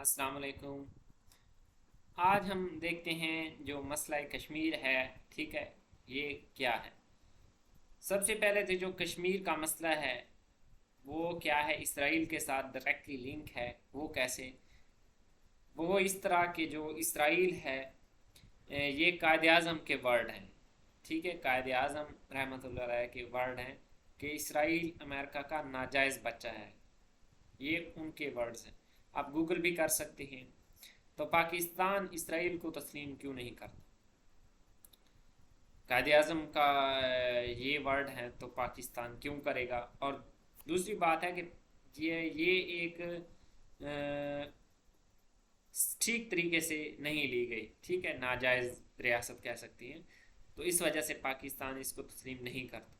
السلام علیکم۔ آج ہم دیکھتے ہیں جو مسئلہ کشمیر ہے، ٹھیک ہے، یہ کیا ہے۔ سب سے پہلے تو جو کشمیر کا مسئلہ ہے وہ کیا ہے، اسرائیل کے ساتھ ڈائریکٹلی لنک ہے۔ وہ کیسے؟ وہ اس طرح کہ جو اسرائیل ہے یہ قائد اعظم کے ورڈ ہیں، ٹھیک ہے، قائد اعظم رحمۃ اللہ علیہ کے ورڈ ہیں کہ اسرائیل امریکہ کا ناجائز بچہ ہے، یہ ان کے ورڈز ہیں۔ آپ گوگل بھی کر سکتے ہیں۔ تو پاکستان اسرائیل کو تسلیم کیوں نہیں کرتا؟ قائد اعظم کا یہ ورڈ ہے تو پاکستان کیوں کرے گا؟ اور دوسری بات ہے کہ یہ ایک ٹھیک طریقے سے نہیں لی گئی، ٹھیک ہے، ناجائز ریاست کہہ سکتی ہیں، تو اس وجہ سے پاکستان اس کو تسلیم نہیں کرتا۔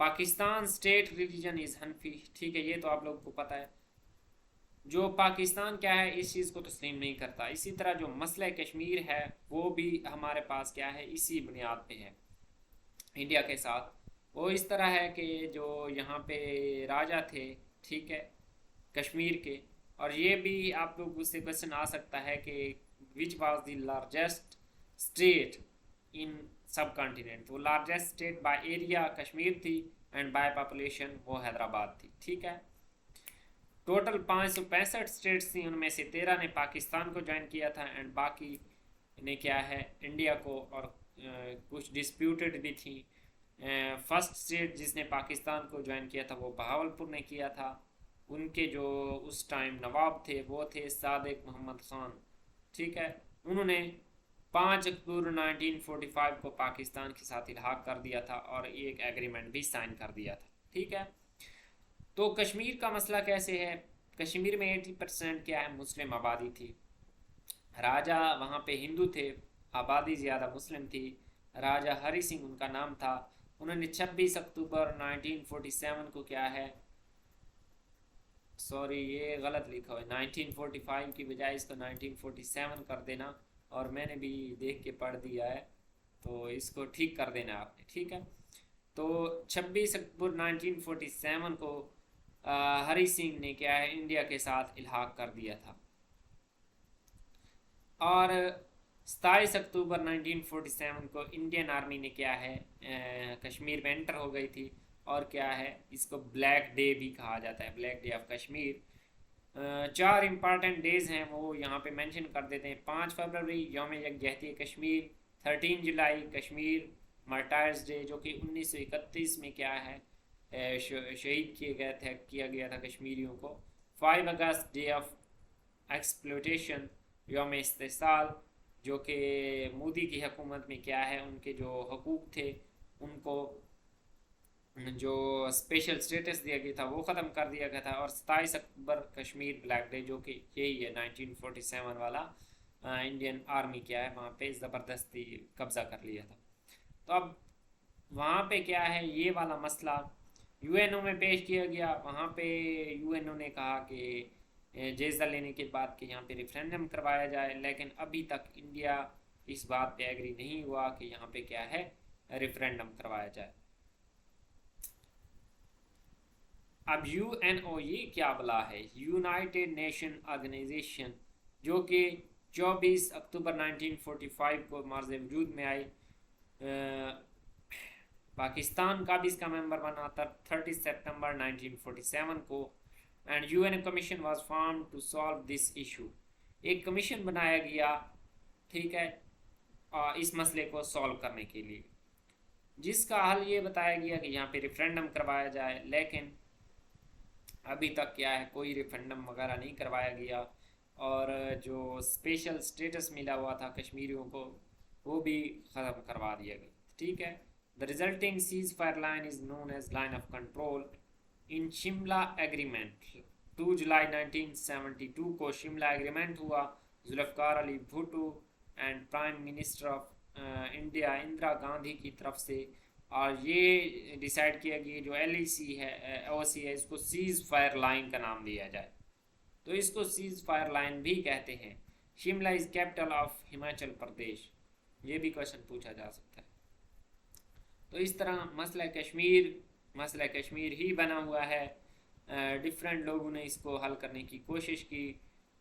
پاکستان اسٹیٹ ریلیجن از حنفی، ٹھیک ہے، یہ تو آپ لوگوں کو پتہ ہے۔ جو پاکستان کیا ہے اس چیز کو تسلیم نہیں کرتا۔ اسی طرح جو مسئلہ کشمیر ہے وہ بھی ہمارے پاس کیا ہے، اسی بنیاد پہ ہے انڈیا کے ساتھ۔ وہ اس طرح ہے کہ جو یہاں پہ راجہ تھے، ٹھیک ہے، کشمیر کے، اور یہ بھی آپ لوگ سے کوشچن آ سکتا ہے کہ which was the largest state in subcontinent. وہ largest state by area Kashmir تھی اینڈ بائی پاپولیشن وہ حیدرآباد تھی، ٹھیک ہے۔ ٹوٹل 565 اسٹیٹس تھیں، ان میں سے 13 نے پاکستان کو جوائن کیا تھا اینڈ باقی نے کیا ہے انڈیا کو، اور کچھ ڈسپیوٹڈ بھی تھیں۔ فرسٹ اسٹیٹ جس نے پاکستان کو جوائن کیا تھا وہ بہاولپور نے کیا تھا۔ ان کے جو اس ٹائم نواب تھے وہ تھے صادق محمد خان، ٹھیک ہے۔ انہوں نے 5 اکتوبر 1945 کو پاکستان کے ساتھ الحاق کر دیا تھا اور ایک ایگریمنٹ بھی سائن کر دیا تھا، ٹھیک ہے۔ تو کشمیر کا مسئلہ کیسے ہے؟ کشمیر میں 80% کیا ہے، مسلم آبادی تھی۔ راجہ وہاں پہ ہندو تھے، آبادی زیادہ مسلم تھی۔ راجہ ہری سنگھ ان کا نام تھا۔ انہوں نے 26 اکتوبر 1947 کو کیا ہے، سوری یہ غلط لکھا ہوا ہے، 1945 کی بجائے اس کو 1947 کر دینا، اور میں نے بھی دیکھ کے پڑھ دیا ہے تو اس کو ٹھیک کر دینا آپ نے، ٹھیک ہے۔ تو 26 اکتوبر 1947 کو ہری سنگھ نے کیا ہے انڈیا کے ساتھ الحاق کر دیا تھا، اور 27 اکتوبر 1947 کو انڈین آرمی نے کیا ہے کشمیر میں انٹر ہو گئی تھی، اور کیا ہے اس کو بلیک ڈے بھی کہا جاتا ہے، black day of Kashmir. 4 important days ہیں وہ یہاں پہ مینشن کر دیتے ہیں۔ 5 فروری یوم یکجہتی کشمیر، 13 جولائی کشمیر مرٹائرز ڈے جو کہ 1931 میں کیا ہے شہید کیے گئے تھے، کیا گیا تھا کشمیریوں کو۔ 5 اگست ڈے آف ایکسپلوٹیشن، یوم استحصال، جو کہ مودی کی حکومت میں کیا ہے ان کے جو حقوق تھے ان کو جو اسپیشل سٹیٹس دیا گیا تھا وہ ختم کر دیا گیا تھا۔ اور 27 اکتوبر کشمیر بلیک ڈے جو کہ یہی ہے 1947 والا، انڈین آرمی کیا ہے وہاں پہ زبردستی قبضہ کر لیا تھا۔ تو اب وہاں پہ کیا ہے یہ والا مسئلہ یو این او میں پیش کیا گیا۔ وہاں پہ یو این او نے کہا کہ جائزہ لینے کے بعد کہ یہاں پہ ریفرینڈم کروایا جائے، لیکن ابھی تک انڈیا اس بات پہ ایگری نہیں ہوا کہ یہاں پہ کیا ہے ریفرینڈم کروایا جائے۔ اب یو این او یہ کیا بلا ہے، یونائٹڈ نیشن آرگنائزیشن، جو کہ 24 اکتوبر 1945 کو مرز وجود میں آئی۔ پاکستان کا بھی اس کا ممبر بنا تھا 30 سپٹمبر 1947 کو، and U N commission was form to solve this issue. ایک کمیشن بنایا گیا، ٹھیک ہے، اس مسئلے کو سالو کرنے کے لیے، جس کا حل یہ بتایا گیا کہ یہاں پہ ریفرینڈم کروایا جائے، لیکن ابھی تک کیا ہے کوئی ریفرینڈم وغیرہ نہیں کروایا گیا، اور جو اسپیشل اسٹیٹس ملا ہوا تھا کشمیریوں کو وہ بھی ختم کروا دیا گیا، ٹھیک ہے۔ The resulting ceasefire line is known as line of control in Shimla agreement. 2 جولائی 1972 کو شملہ ایگریمنٹ ہوا، Zulfikar Ali Bhutto and prime minister of India Indira Gandhi کی طرف سے، اور یہ ڈیسائیڈ کیا گیا جو ایل ای سی ہے او سی ہے اس کو سیز فائر لائن کا نام دیا جائے، تو اس کو سیز فائر لائن بھی کہتے ہیں۔ شملہ از کیپٹل آف ہماچل پردیش، یہ بھی کوشچن پوچھا جا سکتا ہے۔ تو اس طرح مسئلہ کشمیر ہی بنا ہوا ہے۔ ڈفرینٹ لوگوں نے اس کو حل کرنے کی کوشش کی،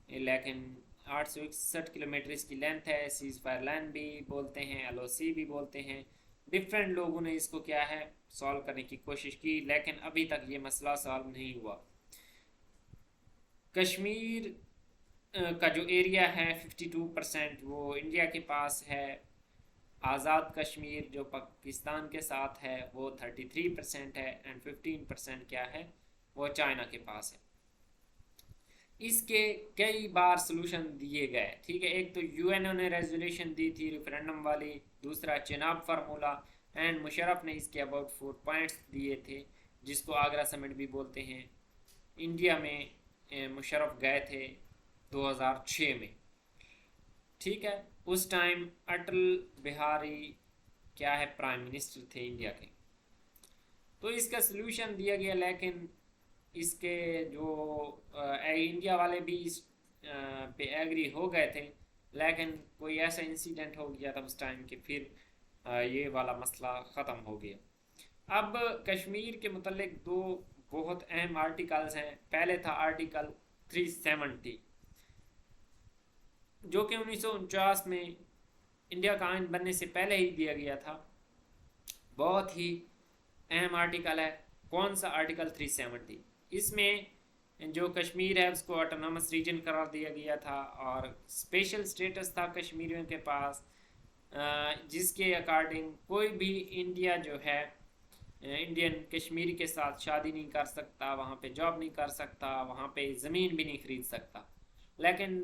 لیکن 861 کلومیٹر اس کی لینتھ ہے، سیز فائر لائن بھی بولتے ہیں، ایل او سی بھی بولتے ہیں۔ ڈفرینٹ لوگوں نے اس کو کیا ہے سالو کرنے کی کوشش کی، لیکن ابھی تک یہ مسئلہ سالو نہیں ہوا۔ کشمیر کا جو ایریا ہے 52% وہ انڈیا کے پاس ہے۔ آزاد کشمیر جو پاکستان کے ساتھ ہے وہ 33% ہے، اینڈ 15% کیا ہے وہ چائنا کے پاس ہے۔ اس کے کئی بار سلوشن دیے گئے، ٹھیک ہے۔ ایک تو یو این او نے ریزولوشن دی تھی ریفرینڈم والی، دوسرا چناب فارمولا، اینڈ مشرف نے اس کے اباؤٹ 4 پوائنٹس دیے تھے جس کو آگرہ سمٹ بھی بولتے ہیں۔ انڈیا میں مشرف گئے تھے 2006 میں، ٹھیک ہے۔ اس ٹائم اٹل بہاری کیا ہے پرائم منسٹر تھے انڈیا کے۔ تو اس کا سلوشن دیا گیا، لیکن اس کے جو انڈیا والے بھی اس پہ ایگری ہو گئے تھے، لیکن کوئی ایسا انسیڈنٹ ہو گیا تھا اس ٹائم کہ پھر یہ والا مسئلہ ختم ہو گیا۔ اب کشمیر کے متعلق دو بہت اہم آرٹیکلز ہیں۔ پہلے تھا آرٹیکل 370 جو کہ 1949 میں انڈیا کا آئین بننے سے پہلے ہی دیا گیا تھا۔ بہت ہی اہم آرٹیکل ہے۔ کون سا آرٹیکل 370؟ اس میں جو کشمیر ہے اس کو آٹونومس ریجن قرار دیا گیا تھا، اور اسپیشل سٹیٹس تھا کشمیریوں کے پاس، جس کے اکارڈنگ کوئی بھی انڈیا جو ہے انڈین کشمیری کے ساتھ شادی نہیں کر سکتا، وہاں پہ جاب نہیں کر سکتا، وہاں پہ زمین بھی نہیں خرید سکتا۔ لیکن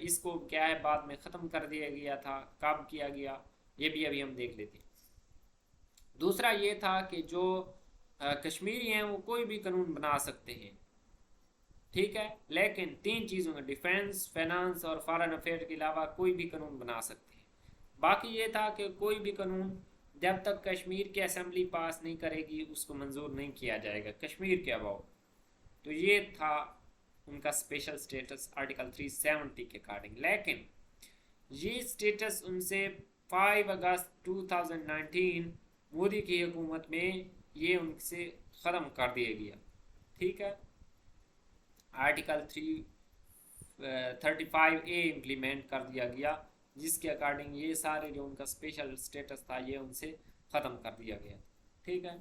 اس کو کیا ہے بعد میں ختم کر دیا گیا تھا۔ کب کیا گیا یہ بھی ابھی ہم دیکھ لیتے ہیں۔ دوسرا یہ تھا کہ جو کشمیری ہیں وہ کوئی بھی قانون بنا سکتے ہیں، ٹھیک ہے، لیکن 3 چیزوں میں ڈیفینس، فائنانس اور فارن افیئر کے علاوہ کوئی بھی قانون بنا سکتے ہیں۔ باقی یہ تھا کہ کوئی بھی قانون جب تک کشمیر کی اسمبلی پاس نہیں کرے گی اس کو منظور نہیں کیا جائے گا کشمیر کے اباؤٹ۔ تو یہ تھا ان کا اسپیشل سٹیٹس آرٹیکل 370 کے اکارڈنگ۔ لیکن یہ سٹیٹس ان سے 5 اگست 2019 مودی کی حکومت میں یہ ان سے ختم کر دیا گیا، ٹھیک ہے۔ آرٹیکل 335A امپلیمنٹ کر دیا گیا، جس کے اکارڈنگ یہ سارے جو ان کا اسپیشل سٹیٹس تھا یہ ان سے ختم کر دیا گیا، ٹھیک ہے۔